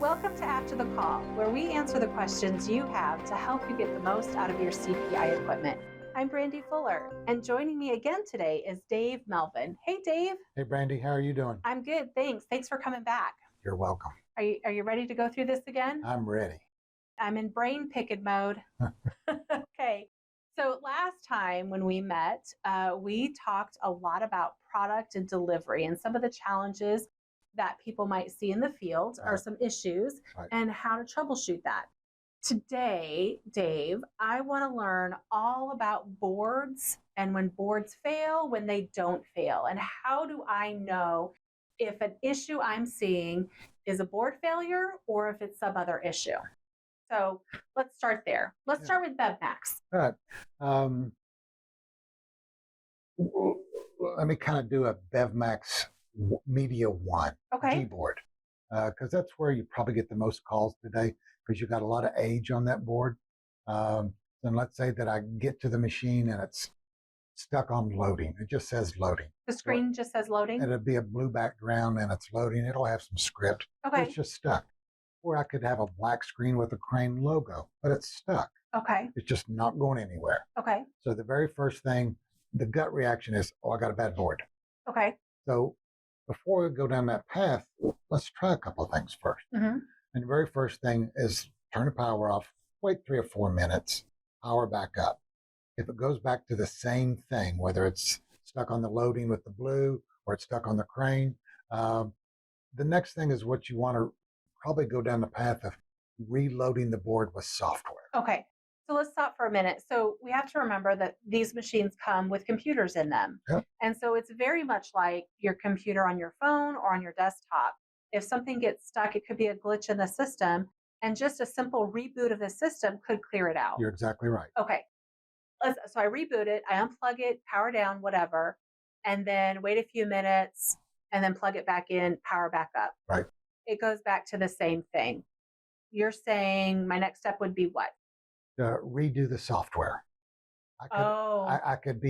Welcome to After the Call, where we answer the questions you have to help you get the most out of your CPI equipment. I'm Brandi Fuller, and joining me again today is Dave Melvin. Hey, Dave. Hey, Brandi, how are you doing? I'm good, thanks. Thanks for coming back. You're welcome. Are you ready to go through this again? I'm ready. I'm in brain picking mode. Okay. So last time when we met, we talked a lot about product and delivery and some of the challenges that people might see in the field or some issues and how to troubleshoot that. Today, Dave, I want to learn all about boards and when boards fail, when they don't fail, and how do I know if an issue I'm seeing is a board failure or if it's some other issue. So let's start there. Let's start with BMAX. All right. Let me kind of do a BMAX Media 1 G-board, because that's where you probably get the most calls today, because you've got a lot of age on that board. And let's say that I get to the machine and it's stuck on loading. It just says loading. The screen just says loading? It'll be a blue background and it's loading. It'll have some script. Okay. It's just stuck. Or I could have a black screen with a Crane logo, but it's stuck. Okay. It's just not going anywhere. Okay. So the very first thing, the gut reaction is, oh, I got a bad board. Okay. So before we go down that path, let's try a couple of things first. Mm-hmm. And the very first thing is turn the power off, wait 3 or 4 minutes, power back up. If it goes back to the same thing, whether it's stuck on the loading with the blue or it's stuck on the Crane, the next thing is what you want to probably go down the path of reloading the board with software. Okay. So let's stop for a minute. So we have to remember that these machines come with computers in them. Yep. And so it's very much like your computer on your phone or on your desktop. If something gets stuck, it could be a glitch in the system, and just a simple reboot of the system could clear it out. You're exactly right. Okay. So I reboot it, I unplug it, power down, whatever, and then wait a few minutes and then plug it back in, power back up. Right. It goes back to the same thing. You're saying my next step would be what? Redo the software. I could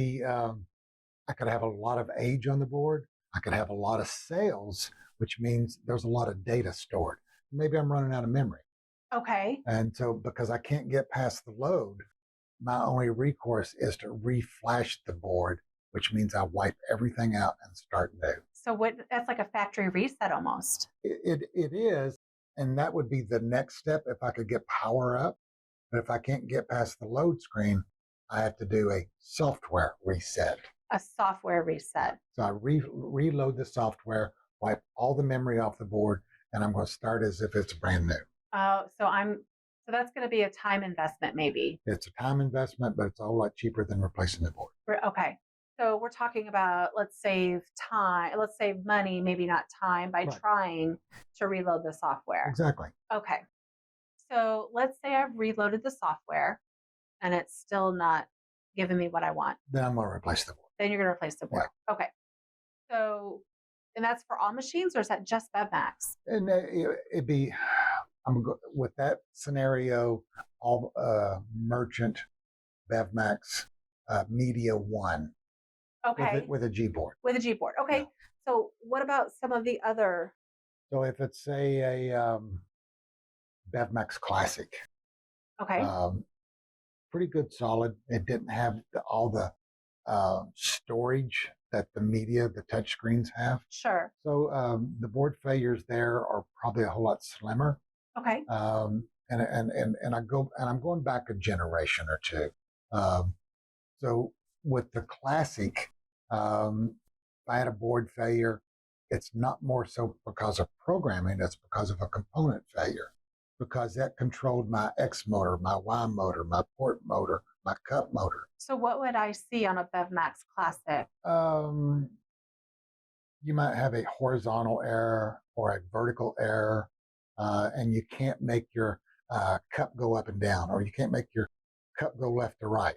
have a lot of age on the board. I could have a lot of sales, which means there's a lot of data stored. Maybe I'm running out of memory. Okay. And so because I can't get past the load, my only recourse is to reflash the board, which means I wipe everything out and start new. So that's like a factory reset almost. It is, and that would be the next step if I could get power up. But if I can't get past the load screen, I have to do a software reset. A software reset. So I reload the software, wipe all the memory off the board, and I'm going to start as if it's brand new. So that's going to be a time investment, maybe. It's a time investment, but it's a whole lot cheaper than replacing the board. Okay. So we're talking about let's save money, maybe not time, by trying to reload the software. Exactly. Okay. So let's say I've reloaded the software and it's still not giving me what I want. Then I'm going to replace the board. Then you're going to replace the board. Yeah. Okay. So, and that's for all machines, or is that just BMAX? And it'd be, with that scenario, all merchant BMAX Media 1. Okay. With a G board. With a G board. Okay. Yeah. So what about some of the other? So if it's a BMAX Classic. Okay. Pretty good, solid. It didn't have all the storage that the touch screens have. Sure. So the board failures there are probably a whole lot slimmer. Okay. And I'm going back a generation or two. So with the Classic, if I had a board failure, it's not more so because of programming, it's because of a component failure. Because that controlled my X motor, my Y motor, my port motor, my cup motor. So what would I see on a BMAX Classic? You might have a horizontal error or a vertical error, and you can't make your cup go up and down, or you can't make your cup go left to right.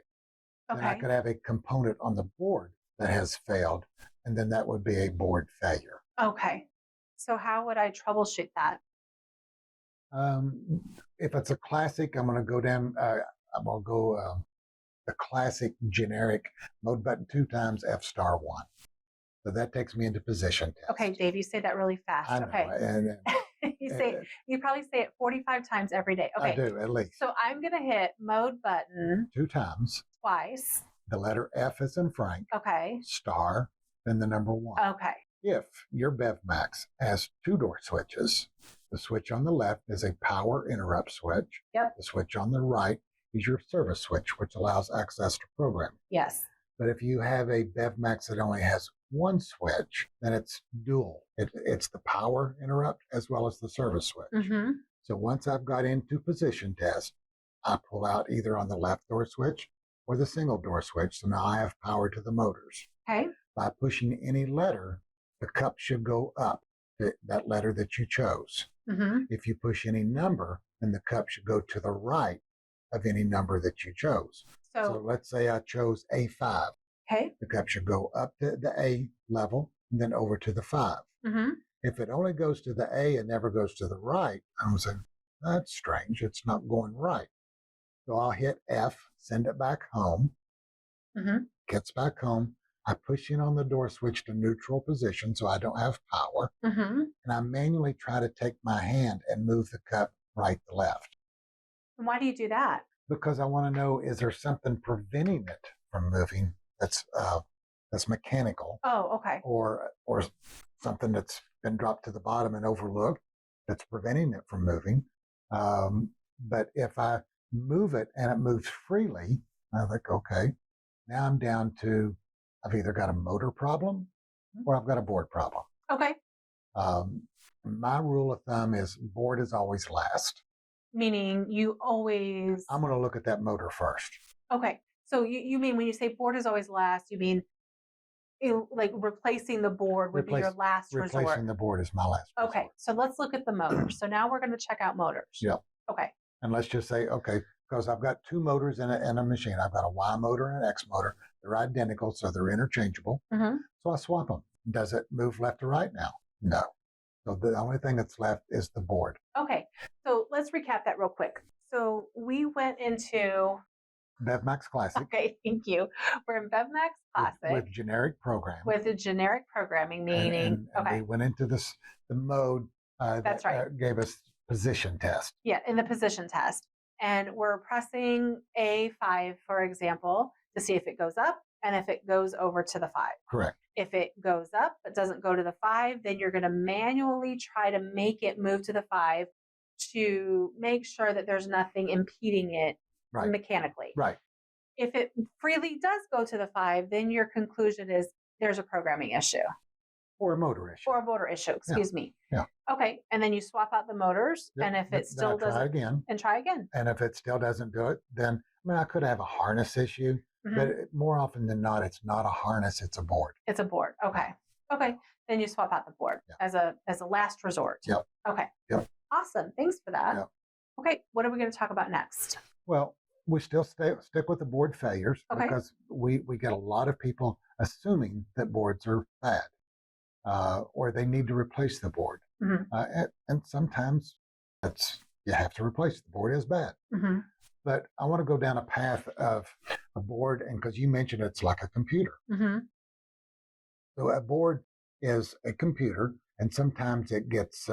Okay. And I could have a component on the board that has failed, and then that would be a board failure. Okay. So how would I troubleshoot that? If it's a Classic, I'm going to go down, I'm going to go the Classic generic mode button 2 times F*1. So that takes me into position test. Okay, Dave, you say that really fast. I know. Okay. And You probably say it 45 times every day. I Okay. do, at least. So I'm going to hit mode button 2 times. twice. The letter F is in Frank. Okay. Star, then the number 1. Okay. If your BevMax has 2 door switches, the switch on the left is a power interrupt switch. Yep. The switch on the right is your service switch, which allows access to programming. Yes. But if you have a BevMax that only has 1 switch, then it's dual. It's the power interrupt as well as the service switch. Mm-hmm. So once I've got into position test, I pull out either on the left door switch or the single door switch. So now I have power to the motors. Okay. By pushing any letter, the cup should go up to that letter that you chose. Mm-hmm. If you push any number, then the cup should go to the right of any number that you chose. So let's say I chose A5. Okay. The cup should go up to the A level and then over to the 5. Mm-hmm. If it only goes to the A and never goes to the right, I'm saying, that's strange. It's not going right. So I'll hit F, send it back home. Mm-hmm. Gets back home. I push in on the door switch to neutral position so I don't have power. Mm-hmm. And I manually try to take my hand and move the cup right to left. And why do you do that? Because I want to know, is there something preventing it from moving that's mechanical? Oh, okay. Or something that's been dropped to the bottom and overlooked that's preventing it from moving. But if I move it and it moves freely, I think, okay, now I'm down to, I've either got a motor problem or I've got a board problem. Okay. My rule of thumb is board is always last. Meaning you always... I'm going to look at that motor first. Okay. So you mean when you say board is always last, you mean like replacing the board would be your last resort? Replacing the board is my last resort. Okay. So let's look at the motors. So now we're going to check out motors. Yep. Okay. And let's just say, okay, because I've got 2 motors in a machine. I've got a Y motor and an X motor. They're identical, so they're interchangeable. Mm-hmm. So I swap them. Does it move left or right now? No. So the only thing that's left is the board. Okay. So let's recap that real quick. So we went into... BevMax Classic. Okay, thank you. We're in BevMax Classic. With generic programming. With a generic programming, meaning... And we went into the mode that's right. Gave us position test. Yeah, in the position test. And we're pressing A5, for example, to see if it goes up and if it goes over to the 5. Correct. If it goes up but doesn't go to the 5, then you're going to manually try to make it move to the 5 to make sure that there's nothing impeding it mechanically. Right. If it freely does go to the 5, then your conclusion is there's a programming issue. Or a motor issue. Or a motor issue, excuse me. Yeah. Okay, and then you swap out the motors, and if it still doesn't... try again. And try again. And if it still doesn't do it, then, I could have a harness issue, but more often than not, it's not a harness, it's a board. It's a board, okay. Okay, then you swap out the board as a last resort. Yep. Okay. Yep. Awesome, thanks for that. Yep. Okay, what are we going to talk about next? Well, we still stick with the board failures because we get a lot of people assuming that boards are bad or they need to replace the board. And sometimes you have to replace the board is bad. But I want to go down a path of a board, and because you mentioned it's like a computer. So a board is a computer, and sometimes it gets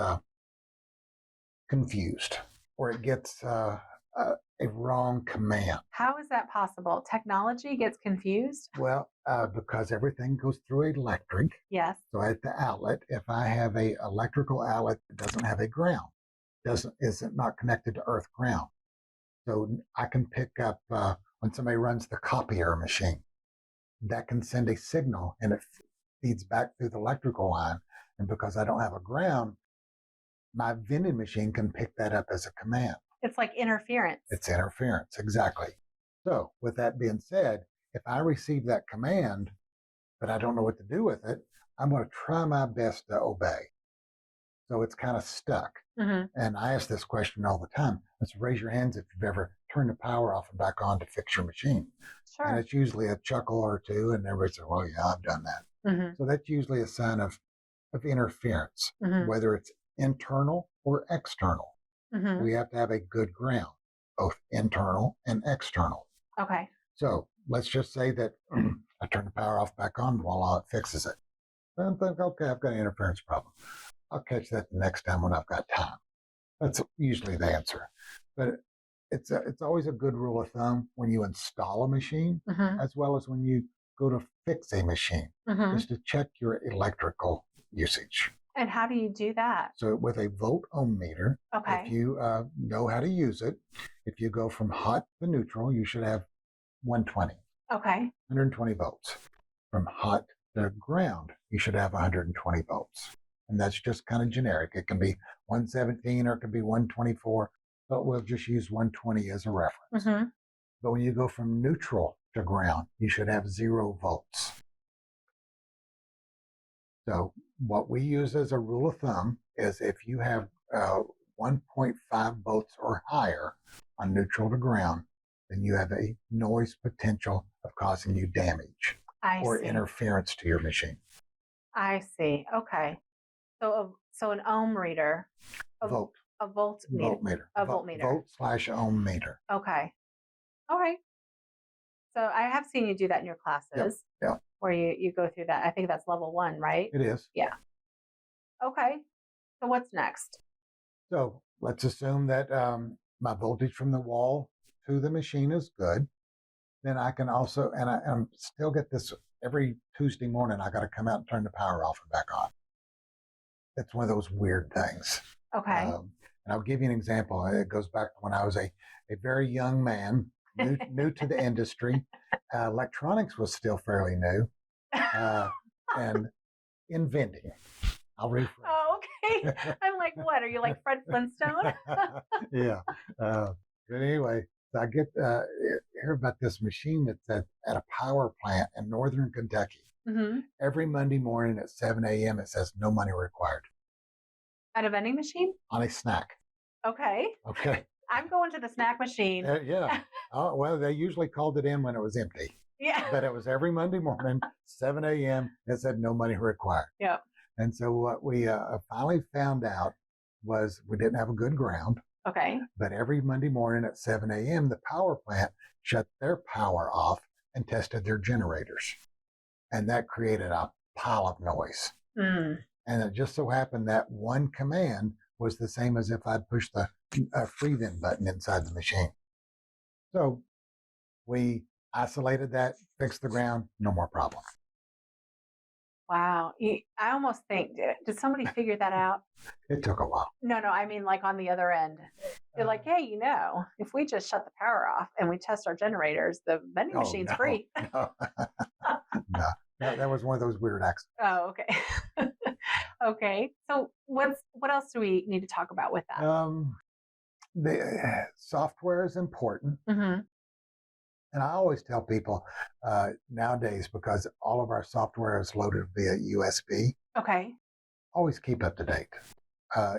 confused or it gets a wrong command. How is that possible? Technology gets confused? Well, because everything goes through electric. Yes. So at the outlet, if I have a electrical outlet that doesn't have a ground, isn't not connected to earth ground. So I can pick up when somebody runs the copier machine, that can send a signal and it feeds back through the electrical line. And because I don't have a ground, my vending machine can pick that up as a command. It's like interference. It's interference, exactly. So with that being said, if I receive that command, but I don't know what to do with it, I'm going to try my best to obey. So it's kind of stuck. And I ask this question all the time. Let's raise your hands if you've ever turned the power off and back on to fix your machine. Sure. And it's usually a chuckle or two, and everybody says, well, yeah, I've done that. So that's usually a sign of interference, whether it's internal or external. We have to have a good ground, both internal and external. Okay. So let's just say that I turn the power off back on, voila, it fixes it. Then I think, okay, I've got an interference problem. I'll catch that the next time when I've got time. That's usually the answer. But it's always a good rule of thumb when you install a machine, Mm-hmm. as well as when you go to fix a machine, Mm-hmm. is to check your electrical usage. And how do you do that? So with a volt ohm meter, Okay. if you know how to use it, if you go from hot to neutral, you should have 120. Okay. 120 volts. From hot to ground, you should have 120 volts. And that's just kind of generic. It can be 117 or it can be 124, but we'll just use 120 as a reference. Mm-hmm. But when you go from neutral to ground, you should have 0 volts. So what we use as a rule of thumb is if you have 1.5 volts or higher on neutral to ground, then you have a noise potential of causing you damage or interference to your machine. I see. Okay. So an ohm reader. A volt meter. A voltmeter. Volt/ohm meter. Okay. All right. So I have seen you do that in your classes. Yep. Where you go through that. I think that's level 1, right? It is. Yeah. Okay. So what's next? So let's assume that my voltage from the wall to the machine is good. Then I can also, and I still get this every Tuesday morning, I got to come out and turn the power off and back on. It's one of those weird things. Okay. And I'll give you an example. It goes back to when I was a very young man, new to the industry. Electronics was still fairly new. And in vending. I'll rephrase. Oh, okay. I'm like, what? Are you like Fred Flintstone? Yeah. But anyway, I get hear about this machine that's at a power plant in northern Kentucky. Mm-hmm. Every Monday morning at 7 a.m. it says no money required. At a vending machine? On a snack. Okay. I'm going to the snack machine. Yeah. Oh, well, they usually called it in when it was empty. Yeah. But it was every Monday morning, 7 a.m. It said no money required. Yeah. And so what we finally found out was we didn't have a good ground. Okay. But every Monday morning at 7 a.m., the power plant shut their power off and tested their generators. And that created a pile of noise. Mm. And it just so happened that one command was the same as if I'd pushed the freeze in button inside the machine. So we isolated that, fixed the ground, no more problem. Wow. I almost think, did somebody figure that out? It took a while. No, I mean like on the other end. They're like, hey, if we just shut the power off and we test our generators, the vending machine's free. No. That was one of those weird accidents. Oh, okay. Okay. So what else do we need to talk about with that? The software is important. Mm-hmm. And I always tell people nowadays, because all of our software is loaded via USB, okay, always keep up to date.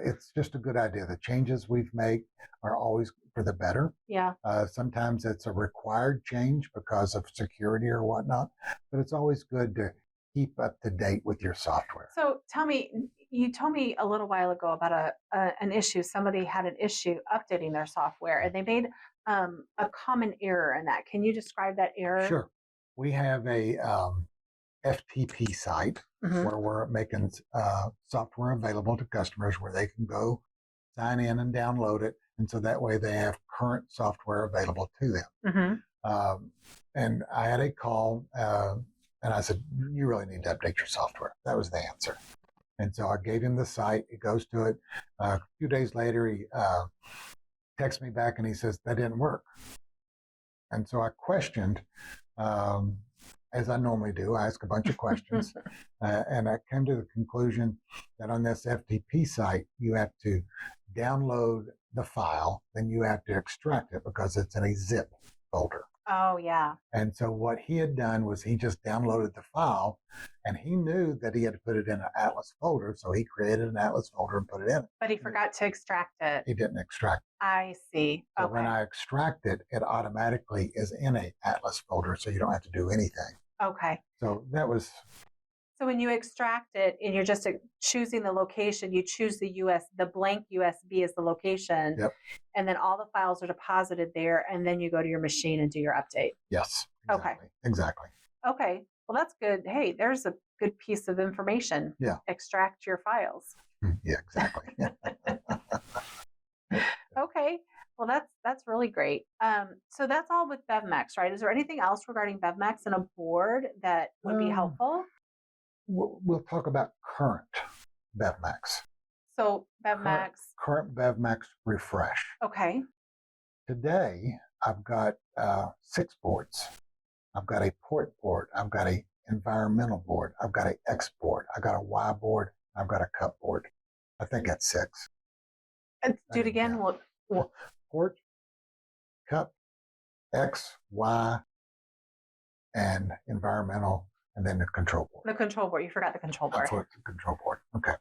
It's just a good idea. The changes we've made are always for the better. Yeah. Sometimes it's a required change because of security or whatnot, but it's always good to keep up to date with your software. So tell me, you told me a little while ago about an issue. Somebody had an issue updating their software and they made a common error in that. Can you describe that error? Sure. We have a FTP site mm-hmm. where we're making software available to customers where they can go sign in and download it. And so that way they have current software available to them. Mm-hmm. And I had a call and I said, you really need to update your software. That was the answer. And so I gave him the site. He goes to it. A few days later, he texts me back and he says, that didn't work. And so I questioned, as I normally do, I ask a bunch of questions. And I came to the conclusion that on this FTP site, you have to download the file, then you have to extract it because it's in a zip folder. Oh, yeah. And so what he had done was he just downloaded the file and he knew that he had to put it in an Atlas folder. So he created an Atlas folder and put it in it. But he forgot to extract it. He didn't extract it. I see. So okay. when I extract it, it automatically is in a Atlas folder. So you don't have to do anything. Okay. So that was. So when you extract it and you're just choosing the location, you choose the blank USB as the location. Yep. And then all the files are deposited there. And then you go to your machine and do your update. Yes. Exactly. Okay. Exactly. Okay. Well, that's good. Hey, there's a good piece of information. Yeah. Extract your files. Yeah, exactly. Okay. Well, that's really great. So that's all with BevMax, right? Is there anything else regarding BevMax and a board that would be Um, helpful? we'll talk about current BevMax. So Current, BevMax, current BevMax Refresh. okay. Today, I've got 6 boards. I've got a port board. I've got a environmental board. I've got a X board. I've got a Y board. I've got a cup board. I think that's 6. I Do it didn't again. count. Well, Port, cup, X, Y, and environmental, and then the control board. the control board. You forgot the control board. That's the control board. Okay.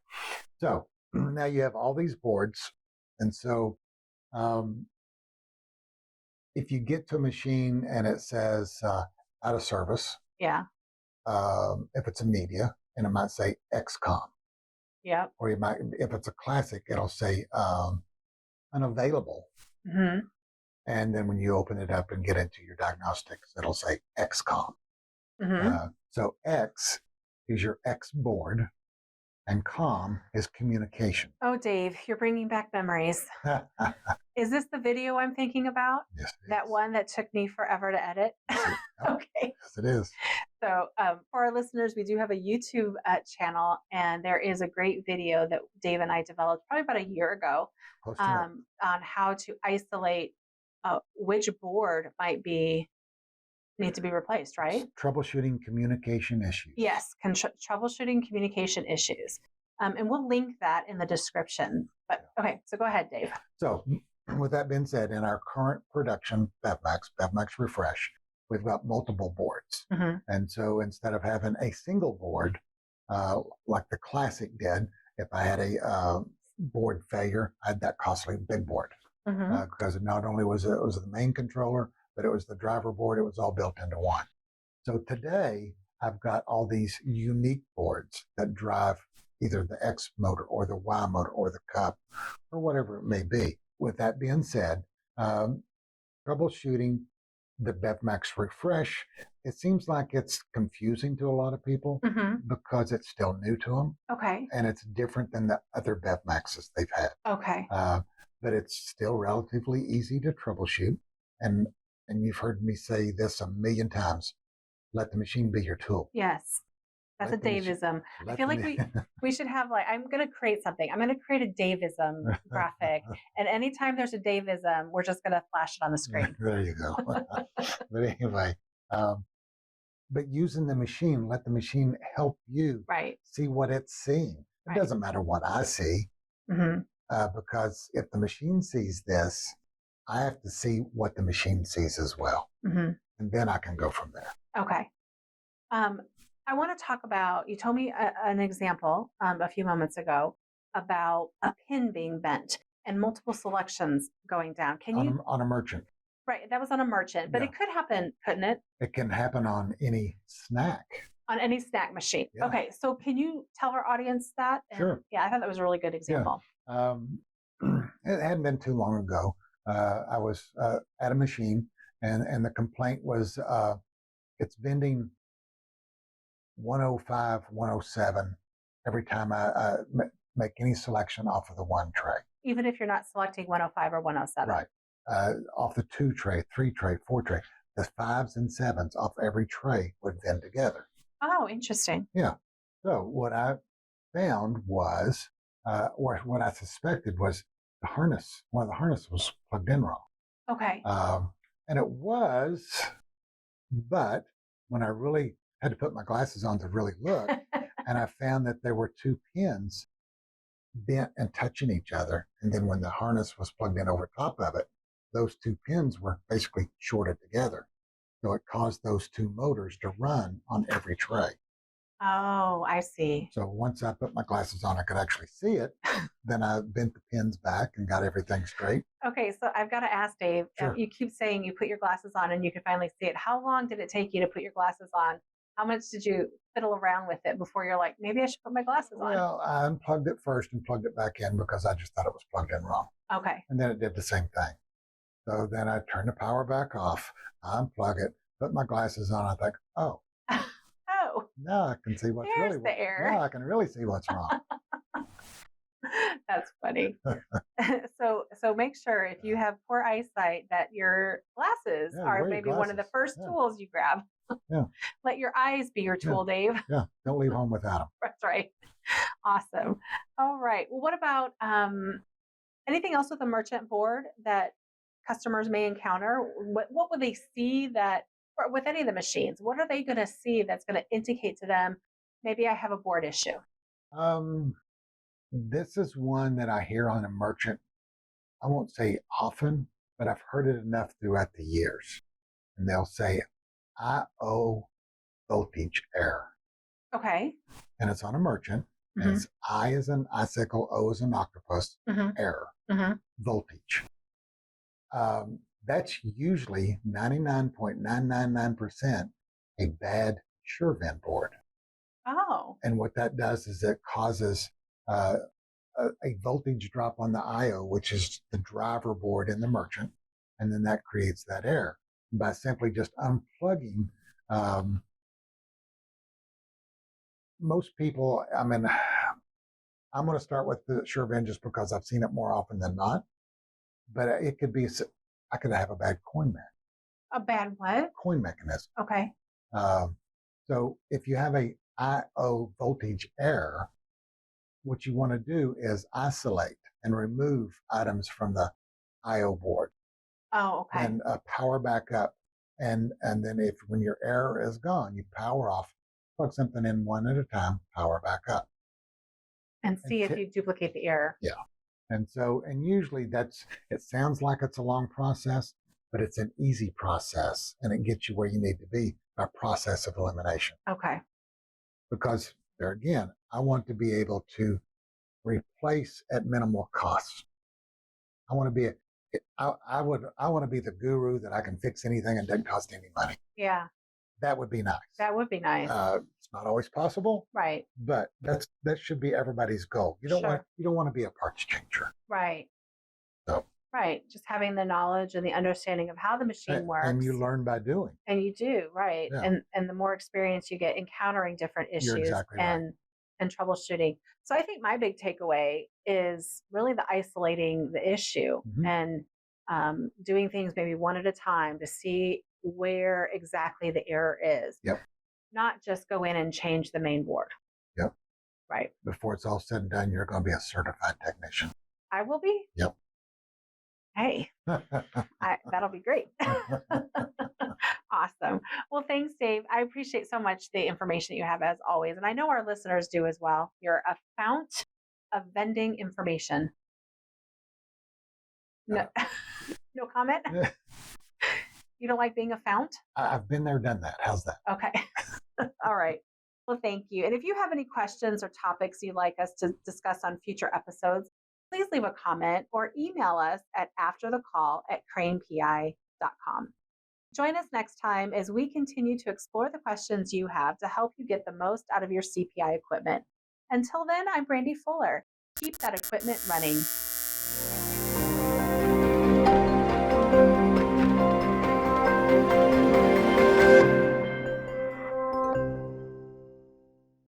So now you have all these boards. And so if you get to a machine and it says out of service, Yeah. if it's a media, and it might say XCOM, Yep. or you might, if it's a classic, it'll say unavailable. Mm-hmm. And then when you open it up and get into your diagnostics, it'll say XCOM. Mm-hmm. So X is your X board, and COM is communication. Oh, Dave, you're bringing back memories. Is this the video I'm thinking about? Yes, That one that took me forever to edit? Okay. Yes, it is. So, for our listeners, we do have a YouTube channel, and there is a great video that Dave and I developed probably about a year ago on how to isolate which board might need to be replaced, right? Troubleshooting communication issues. Yes, troubleshooting communication issues. And we'll link that in the description. But okay, so go ahead, Dave. So, with that being said, in our current production BevMax Refresh, we've got multiple boards. Mm-hmm. And so instead of having a single board, like the classic did, if I had a board failure, I had that costly big board. Mm-hmm. Because not only was it was the main controller, but it was the driver board. It was all built into one. So today, I've got all these unique boards that drive either the X motor or the Y motor or the cup or whatever it may be. With that being said, troubleshooting the BevMax Refresh, it seems like it's confusing to a lot of people because it's still new to them. Okay. And it's different than the other BevMaxes they've had. Okay. But it's still relatively easy to troubleshoot. And you've heard me say this a million times. Let the machine be your tool. Yes. That's a Daveism. I feel like we should have I'm going to create something. I'm going to create a Daveism graphic. And anytime there's a Daveism, we're just going to flash it on the screen. There you go. But anyway, but using the machine, let the machine help you see what it's seeing. It doesn't matter what I see. Mm-hmm. Because if the machine sees this, I have to see what the machine sees as well. Mm-hmm. And then I can go from there. Okay. I want to talk about, you told me an example a few moments ago about a pin being bent and multiple selections going down. Can you? On a merchant. Right. That was on a merchant, but it could happen, couldn't it? It can happen on any snack. On any snack machine. Yeah. Okay. So can you tell our audience that? Sure. Yeah, I thought that was a really good example. Yeah. It hadn't been too long ago. I was at a machine and the complaint was it's vending 105, 107 every time I make any selection off of the one tray. Even if you're not selecting 105 or 107. Right. Off the 2 tray, 3 tray, 4 tray, the 5s and 7s off every tray would vend together. Oh, interesting. Yeah. So what I found was, or what I suspected was the harness, one of the harnesses was plugged in wrong. Okay. And it was, but when I really had to put my glasses on to really look, and I found that there were 2 pins bent and touching each other. And then when the harness was plugged in over top of it, those 2 pins were basically shorted together. So it caused those 2 motors to run on every tray. Oh, I see. So once I put my glasses on, I could actually see it. Then I bent the pins back and got everything straight. Okay, so I've got to ask Dave, Sure. You keep saying you put your glasses on and you could finally see it. How long did it take you to put your glasses on? How much did you fiddle around with it before you're like, maybe I should put my glasses on? Well, I unplugged it first and plugged it back in because I just thought it was plugged in wrong. Okay. And then it did the same thing. So then I turned the power back off, I unplug it, put my glasses on. I think, oh. Oh. Now I can see what's There's really the error. Now I can really see what's wrong. That's funny. So make sure if you have poor eyesight that your glasses Yeah, are wear your maybe one of the glasses. first Yeah. tools you grab. Yeah. Let your eyes be your tool, Dave. Yeah. Don't leave home without them. That's right. Awesome. All right. Well, what about anything else with a merchant board that customers may encounter? What would they see that, or with any of the machines, what are they going to see that's going to indicate to them, maybe I have a board issue? Um, this is one that I hear on a merchant. I won't say often, but I've heard it enough throughout the years. And they'll say, I owe voltage error. Okay. And it's on a merchant. And it's I as an icicle, O as an octopus, error, voltage. That's usually 99.999% a bad SureVent board. Oh. And what that does is it causes a voltage drop on the IO, which is the driver board in the merchant, and then that creates that error. And by simply just unplugging, most people, I mean, I'm going to start with the SureVent just because I've seen it more often than not, but it could be, I could have a bad coin mech. A bad what? Coin mechanism. Okay. So if you have a IO voltage error, what you want to do is isolate and remove items from the IO board. Oh, okay. And power back up. And then when your error is gone, you power off, plug something in one at a time, power back up. And see if you duplicate the error. Yeah. And usually it sounds like it's a long process, but it's an easy process and it gets you where you need to be by process of elimination. Okay. Because there again, I want to be able to replace at minimal cost. I want to be I want to be the guru that I can fix anything and doesn't cost any money. Yeah. That would be nice. That would be nice. It's not always possible. Right. But that should be everybody's goal. You don't want to be a parts changer. Right. So. Right. Just having the knowledge and the understanding of how the machine works. And you learn by doing. And you do, right. Yeah. And the more experience you get encountering different issues exactly and troubleshooting. So I think my big takeaway is really the isolating the issue and doing things maybe one at a time to see where exactly the error is. Yep. Not just go in and change the main board. Yep. Right. Before it's all said and done, you're going to be a certified technician. I will be? Yep. Hey, that'll be great. Awesome. Well, thanks, Dave. I appreciate so much the information you have as always. And I know our listeners do as well. You're a fount of vending information. No, no comment? You don't like being a fount? I've been there, done that. How's that? Okay. All right. Well, thank you. And if you have any questions or topics you'd like us to discuss on future episodes, please leave a comment or email us at afterthecall@cranepi.com. Join us next time as we continue to explore the questions you have to help you get the most out of your CPI equipment. Until then, I'm Brandi Fuller. Keep that equipment running.